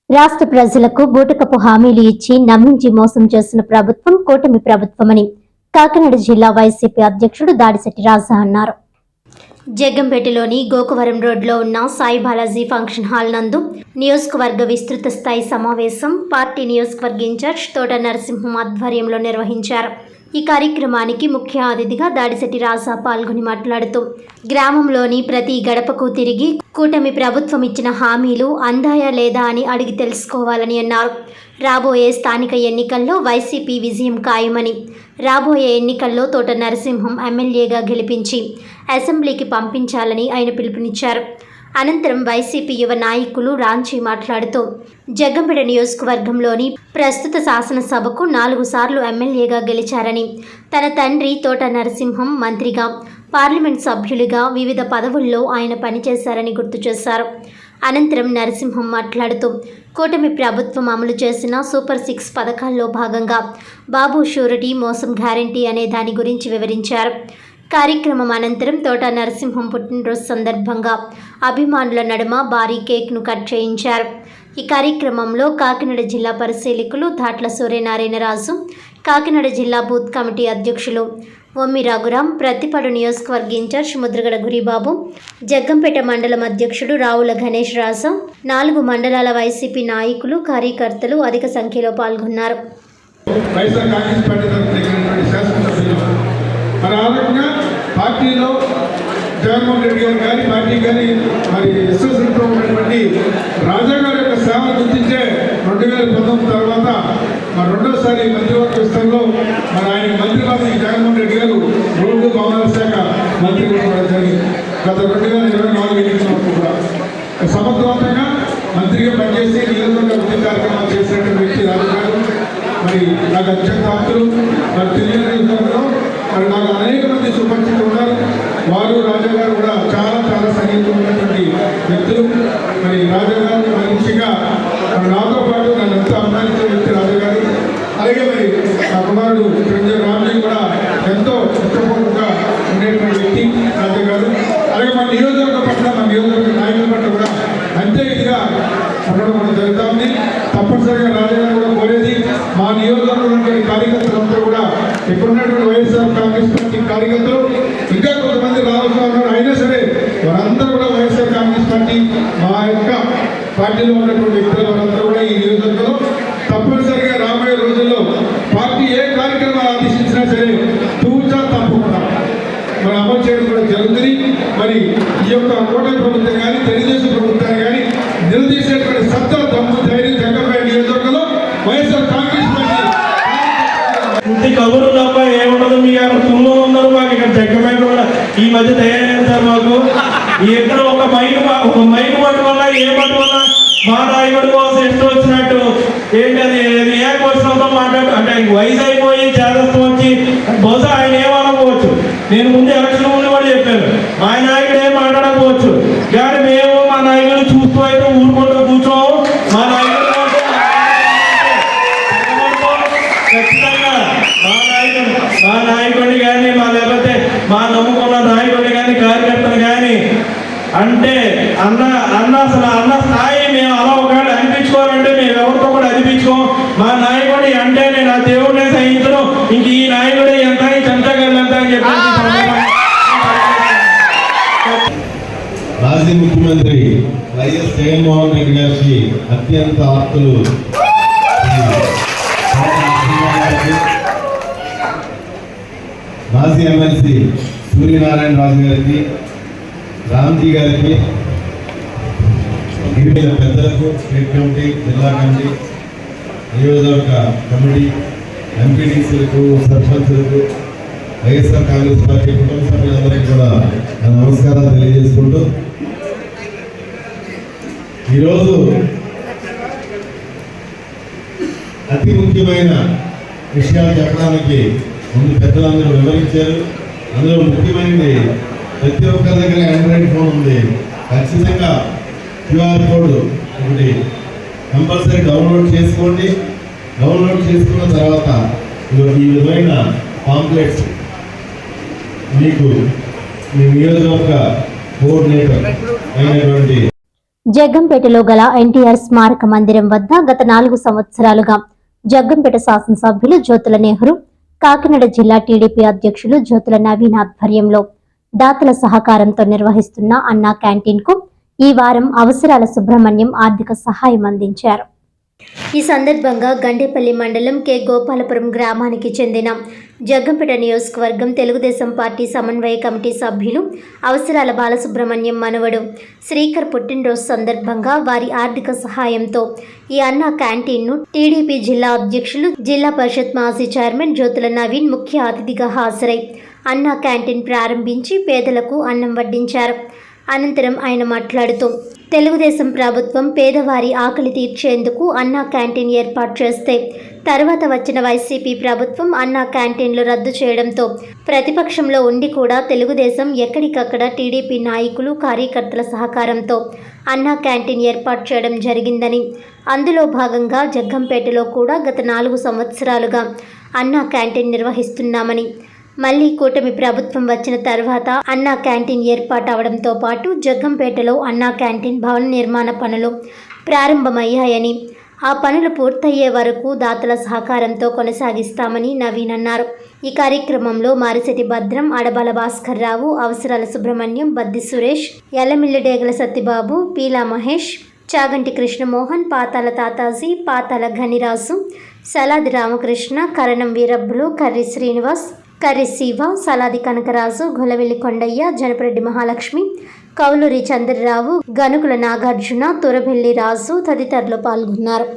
రాష్ట్ర ప్రజలకు బూటకపు హామీలు ఇచ్చి నమ్మించి మోసం చేసిన ప్రభుత్వం కూటమి ప్రభుత్వమని కాకినాడ జిల్లా వైసీపీ అధ్యక్షుడు దాడిశెట్టి రాజా అన్నారు. జగ్గంపేటలోని గోకవరం రోడ్లో ఉన్న సాయి బాలాజీ ఫంక్షన్ హాల్ నందు నియోజకవర్గ విస్తృత స్థాయి సమావేశం పార్టీ నియోజకవర్గ ఇన్ఛార్జ్ తోట నరసింహం ఆధ్వర్యంలో నిర్వహించారు. ఈ కార్యక్రమానికి ముఖ్య అతిథిగా దాడిశెట్టి రాజా పాల్గొని మాట్లాడుతూ గ్రామంలోని ప్రతి గడపకు తిరిగి కూటమి ప్రభుత్వం ఇచ్చిన హామీలు అందాయా లేదా అని అడిగి తెలుసుకోవాలని అన్నారు. రాబోయే స్థానిక ఎన్నికల్లో వైసీపీ విజయం ఖాయమని, రాబోయే ఎన్నికల్లో తోట నరసింహం ఎమ్మెల్యేగా గెలిపించి అసెంబ్లీకి పంపించాలని ఆయన పిలుపునిచ్చారు. అనంతరం వైసీపీ యువ నాయకులు రాంచి మాట్లాడుతూ జగ్గంపేట నియోజకవర్గంలోని ప్రస్తుత శాసనసభకు 4 సార్లు ఎమ్మెల్యేగా గెలిచారని, తన తండ్రి తోట నరసింహం మంత్రిగా, పార్లమెంట్ సభ్యులుగా వివిధ పదవుల్లో ఆయన పనిచేశారని గుర్తు చేశారు. అనంతరం నరసింహం మాట్లాడుతూ కూటమి ప్రభుత్వం అమలు చేసిన సూపర్ 6 పథకాల్లో భాగంగా బాబు షూరిటీ మోసం గ్యారంటీ అనే దాని గురించి వివరించారు. కార్యక్రమం అనంతరం తోట నరసింహం పుట్టినరోజు సందర్భంగా అభిమానుల నడుమ భారీ కేక్ను కట్ చేయించారు. ఈ కార్యక్రమంలో కాకినాడ జిల్లా పరిశీలకులు ధాట్ల సూర్యనారాయణరాజు, కాకినాడ జిల్లా బూత్ కమిటీ అధ్యక్షులు ఒమ్మి రఘురాం, ప్రతిపాడు నియోజకవర్గ ఇన్ఛార్జ్ ముద్రగడ గురిబాబు, జగ్గంపేట మండలం అధ్యక్షుడు రావుల గణేష్ రాజా, 4 మండలాల వైసీపీ నాయకులు, కార్యకర్తలు అధిక సంఖ్యలో పాల్గొన్నారు. మరి ఆ రకంగా పార్టీలో జగన్మోహన్ రెడ్డి గారు కానీ పార్టీ కానీ మరి ఎస్ఎస్ఎల్తో ఉన్నటువంటి రాజా గారి యొక్క సేవలు గుర్తించే 2019 తర్వాత మరి రెండోసారి మంత్రివర్గ విస్తరణలో మరి ఆయన మంత్రి పదవి జగన్మోహన్ రెడ్డి గారు రోడ్డు భవనాల శాఖ మంత్రి కూడా జరిగింది. గత 2024 ఎన్నికల కూడా సమర్థవంతంగా మంత్రిగా పనిచేసి నియోజకవర్గ అభివృద్ధి కార్యక్రమాలు చేసినటువంటి వ్యక్తి రాజా గారు మరి నాకు అత్యంత ఆప్తులు. మరి తెలియజేయడంలో మరి నాకు అనేక మంది సుపరిచితులు ఉన్నారు. వారు రాజా గారు కూడా చాలా సన్నిహితంగా ఉన్నటువంటి వ్యక్తులు. మరి రాజా గారు మంచిగా నాతో పాటు నన్ను ఎంతో అభిమానించిన వ్యక్తి రాజా గారు. అలాగే మరి నా కుమారుడు చిరంజీవి రామ్జీ కూడా ఎంతో ఇష్టపూర్వకంగా ఉండేటువంటి వ్యక్తి రాజా గారు. అలాగే మన నియోజకవర్గ పట్ల మన నియోజకవర్గ నాయకుల పట్ల కూడా అంతే ఇదిగా ఉండడం కూడా జరుగుతూ ఉంది. తప్పనిసరిగా రాజా గారు కూడా కోరేది మా నియోజకవర్గంలో కార్యకర్తలందరూ కూడా ఇప్పుడున్నటువంటి వైఎస్ఆర్ కాంగ్రెస్ పార్టీ కార్యకర్తలు ఇంకా కొంతమంది రావాల్సిన ఉన్నారు. అయినా సరే వారందరూ కూడా వైఎస్ఆర్ కాంగ్రెస్ పార్టీ మా యొక్క పార్టీలో ఉన్నటువంటి వ్యక్తులు వారందరూ కూడా ఈ నియోజకవర్గంలో తప్పనిసరిగా రాబోయే రోజుల్లో పార్టీ ఏ కార్యక్రమాలు ఆదేశించినా సరే తూచా తప్పకుండా మరి అమలు చేయడం కూడా జరుగుతుంది. మరి ఈ యొక్క కూటమి ప్రభుత్వం కానీ తెలుగుదేశం ప్రభుత్వాన్ని కానీ నిలదీసేటువంటి సత్తా, దమ్ము, ధైర్యం జగ్గంపేట నియోజకవర్గంలో వైఎస్ఆర్ కాంగ్రెస్ పార్టీ కబురు తప్ప ఏముండదు. మీకు అక్కడ తుమ్ము ఉన్నారు, మాకు ఇక్కడ జగ్గంపేట కూడా ఈ మధ్య తయారైన సార్. మాకు ఎక్కడ ఒక మైక్ పట్టుకున్నా ఏ పట్టుకున్నా మా నాయకుడి కోసం ఎప్పుడు వచ్చినట్టు ఏంటది ఏ క్వశ్చన్తో మాట్లాడు అంటే వయసు అయిపోయి చేదస్తం వచ్చి బహుశా ఆయన ఏమనకపోవచ్చు. నేను ముందు ఎలక్షన్ ముందు కూడా చెప్పాను, మా నాయకుడు ఏం మాట్లాడకపోవచ్చు. కానీ మేము మా నాయకుడు చూస్తూ అయితే ఊరుకుంటూ కూర్చోము. మా నాయకుడు ఖచ్చితంగా మా నాయకుడిని కానీ లేకపోతే మా నమ్ముకున్న నాయకుడిని కానీ కార్యకర్తలు కానీ అంటే అన్న స్థాయి మేము అలా ఒకవేళ అనిపించుకోవాలంటే మేము ఎవరితో కూడా అనిపించుకోం. మా నాయకుడి అంటే నేను ఆ దేవుడిని సహించను, ఇంక ఈ నాయకుడే ఎంత చెంచగలను ఎంత అని చెప్పి మాజీ ముఖ్యమంత్రి వైఎస్ జగన్మోహన్ రెడ్డి గారికి అత్యంత ఆప్తులు మాజీ ఎమ్మెల్సీ సూర్యనారాయణరాజు గారికి, రామ్జీ గారికి, వివిధ పెద్దలకు, స్టేట్ కమిటీ, జిల్లా కమిటీ, నియోజకవర్గ కమిటీ, ఎంపీడీసీలకు, సర్పంచులకు, వైఎస్ఆర్ కాంగ్రెస్ పార్టీ కుటుంబ సభ్యులందరికీ కూడా నా నమస్కారాలు తెలియజేసుకుంటూ ఈరోజు అతి ముఖ్యమైన విషయాలు చెప్పడానికి ముందు పెద్దలందరూ వివరించారు. అందులో ముఖ్యమైనది ప్రతి ఒక్కరి దగ్గర ఆండ్రాయిడ్ ఫోన్ ఉంది. ఖచ్చితంగా క్యూఆర్ కోడ్ ఒకటి కంపల్సరీ డౌన్లోడ్ చేసుకోండి. డౌన్లోడ్ చేసుకున్న తర్వాత ఈ విధమైన పాంప్లెట్స్ మీకు మీ నియోజకవర్గ కోఆర్డినేటర్ అయినటువంటి జగ్గంపేటలో గల ఎన్టీఆర్ స్మారక మందిరం వద్ద గత 4 సంవత్సరాలుగా జగ్గంపేట శాసనసభ్యులు జ్యోతుల నెహ్రూ, కాకినాడ జిల్లా టీడీపీ అధ్యక్షులు జ్యోతుల నవీన్ ఆధ్వర్యంలో దాతల సహకారంతో నిర్వహిస్తున్న అన్నా క్యాంటీన్ కు ఈ వారం అవసరాల సుబ్రహ్మణ్యం ఆర్థిక సహాయం అందించారు. ఈ సందర్భంగా గండేపల్లి మండలం కె గోపాలపురం గ్రామానికి చెందిన జగ్గంపేట నియోజకవర్గం తెలుగుదేశం పార్టీ సమన్వయ కమిటీ సభ్యులు అవసరాల బాలసుబ్రహ్మణ్యం మనవడు శ్రీకర్ పుట్టినరోజు సందర్భంగా వారి ఆర్థిక సహాయంతో ఈ అన్నా క్యాంటీన్ను టీడీపీ జిల్లా అధ్యక్షులు, జిల్లా పరిషత్ మాజీ చైర్మన్ జ్యోతుల నవీన్ ముఖ్య అతిథిగా హాజరై అన్నా క్యాంటీన్ ప్రారంభించి పేదలకు అన్నం వడ్డించారు. అనంతరం ఆయన మాట్లాడుతూ తెలుగుదేశం ప్రభుత్వం పేదవారి ఆకలి తీర్చేందుకు అన్నా క్యాంటీన్ ఏర్పాటు చేస్తే తర్వాత వచ్చిన వైసీపీ ప్రభుత్వం అన్నా క్యాంటీన్లు రద్దు చేయడంతో ప్రతిపక్షంలో ఉండి కూడా తెలుగుదేశం ఎక్కడికక్కడ టీడీపీ నాయకులు, కార్యకర్తల సహకారంతో అన్నా క్యాంటీన్ ఏర్పాటు చేయడం జరిగిందని, అందులో భాగంగా జగ్గంపేటలో కూడా గత 4 సంవత్సరాలుగా అన్నా క్యాంటీన్ నిర్వహిస్తున్నామని, మళ్లీ కూటమి ప్రభుత్వం వచ్చిన తర్వాత అన్నా క్యాంటీన్ ఏర్పాటు అవడంతో పాటు జగ్గంపేటలో అన్నా క్యాంటీన్ భవన నిర్మాణ పనులు ప్రారంభమయ్యాయని, ఆ పనులు పూర్తయ్యే వరకు దాతల సహకారంతో కొనసాగిస్తామని నవీన్ అన్నారు. ఈ కార్యక్రమంలో మారిశెట్టి భద్రం, అడబాల భాస్కర్ రావు, అవసరాల సుబ్రహ్మణ్యం, బద్ది సురేష్, ఎల్లమిల్లి డేగల సత్యబాబు, పీలా మహేష్, చాగంటి కృష్ణమోహన్, పాతాల తాతాజీ, పాతాల ఘనిరాజు, సలాది రామకృష్ణ, కరణం వీరబ్బులు, కర్రి శ్రీనివాస్, కర్రి శివ, సలాది కనకరాజు, గొలవెల్లి కొండయ్య, జనపరెడ్డి మహాలక్ష్మి, కౌలూరి చంద్రరావు, గనుకుల నాగార్జున, తురబెల్లి రాజు తదితరులు పాల్గొన్నారు.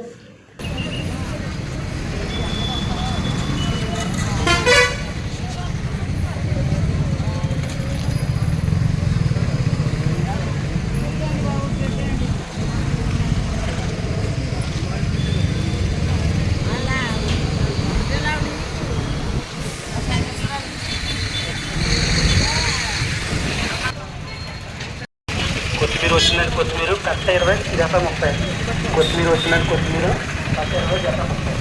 కొత్తిమీర వచ్చినట్టు కొత్తిమీర కట్ట 20 జత 30. కొత్తిమీర వచ్చినట్టు కొత్తిమీర కట్ట 20 జత 30.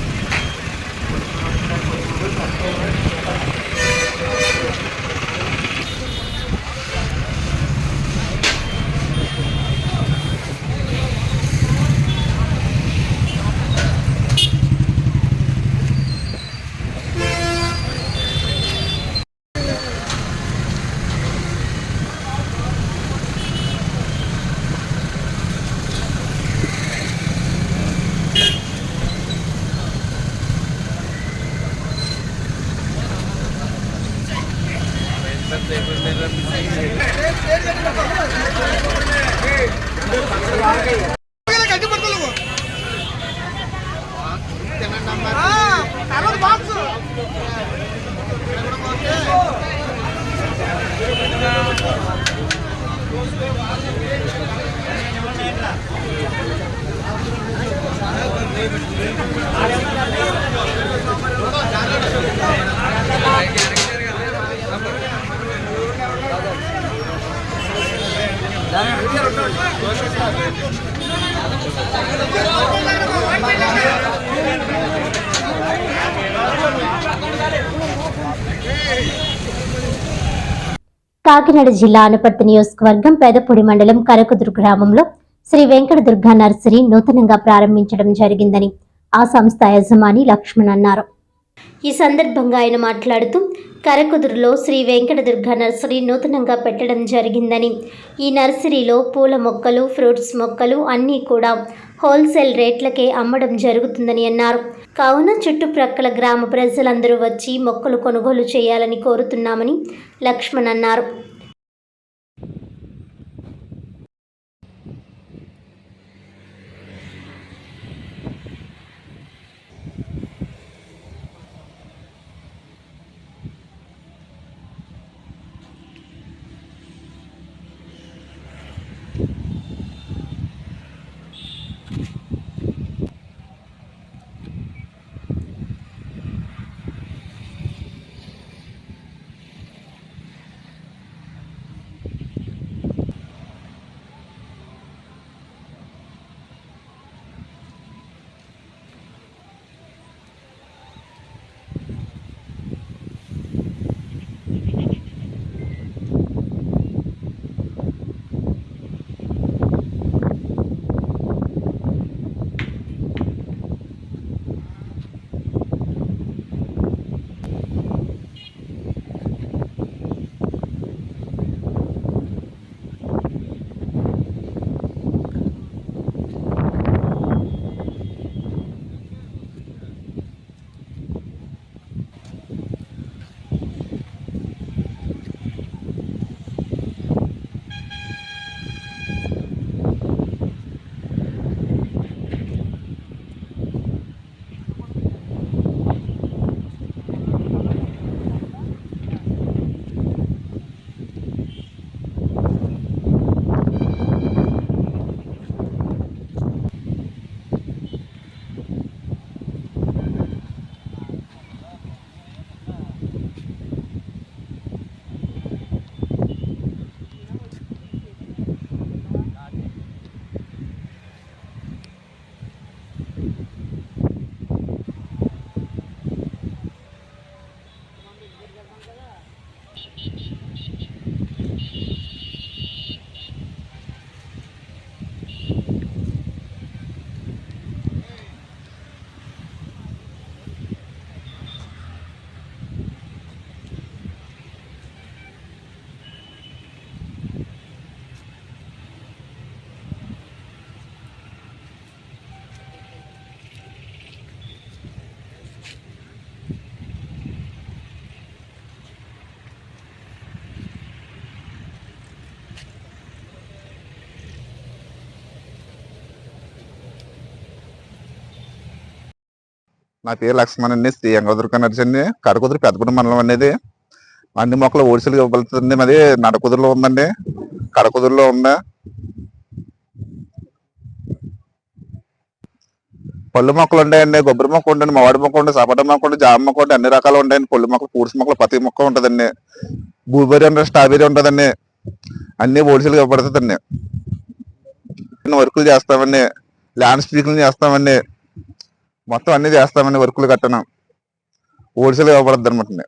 కాకినాడ జిల్లా అనపర్తి నియోజకవర్గం పెదపూడి మండలం కరకుదురు గ్రామంలో శ్రీ వెంకట దుర్గా నర్సరీ నూతనంగా ప్రారంభించడం జరిగిందని ఆ సంస్థ యజమాని లక్ష్మణ్ అన్నారు. ఈ సందర్భంగా ఆయన మాట్లాడుతూ కరకుదురులో శ్రీ వెంకట దుర్గా నర్సరీ నూతనంగా పెట్టడం జరిగిందని, ఈ నర్సరీలో పూల మొక్కలు, ఫ్రూట్స్ మొక్కలు అన్నీ కూడా హోల్సేల్ రేట్లకే అమ్మడం జరుగుతుందని అన్నారు. కావున చుట్టుప్రక్కల గ్రామ ప్రజలందరూ వచ్చి మొక్కలు కొనుగోలు చేయాలని కోరుతున్నామని లక్ష్మణ్ అన్నారు. నా పేరు లక్ష్మణ్ అండి, శ్రీ వెంకటదుర్గ నర్సండి, కడకుదురు పెద్దపూడి మండలం అనేది. అన్ని మొక్కలు ఓడిసలు ఇవ్వబడుతుంది. మాది నడకుదురులో ఉందండి, కడకుదురులో ఉందా. పళ్ళు మొక్కలు ఉంటాయండి, కొబ్బరి మొక్క ఉంటుంది, మామిడి మొక్క ఉంటుంది, సపోటా మొక్క ఉంటుంది, జామ మొక్క ఉంటుంది, అన్ని రకాలు ఉంటాయండి. పళ్ళు మొక్కలు, ఫ్రూట్స్ మొక్కలు, ప్రతి మొక్క ఉంటుందండి. బ్లూబెర్రీ ఉంటుంది, స్ట్రాబెర్రీ ఉంటుందండి. అన్ని ఓడిసలు ఇవ్వబడుతుందండి. వర్కులు చేస్తామండి, ల్యాండ్ స్పీకింగ్ చేస్తామండి, మొత్తం అన్ని చేస్తామండి. వర్కులు కట్టను ఓడిసలు ఇవ్వబడద్దు అనమాట.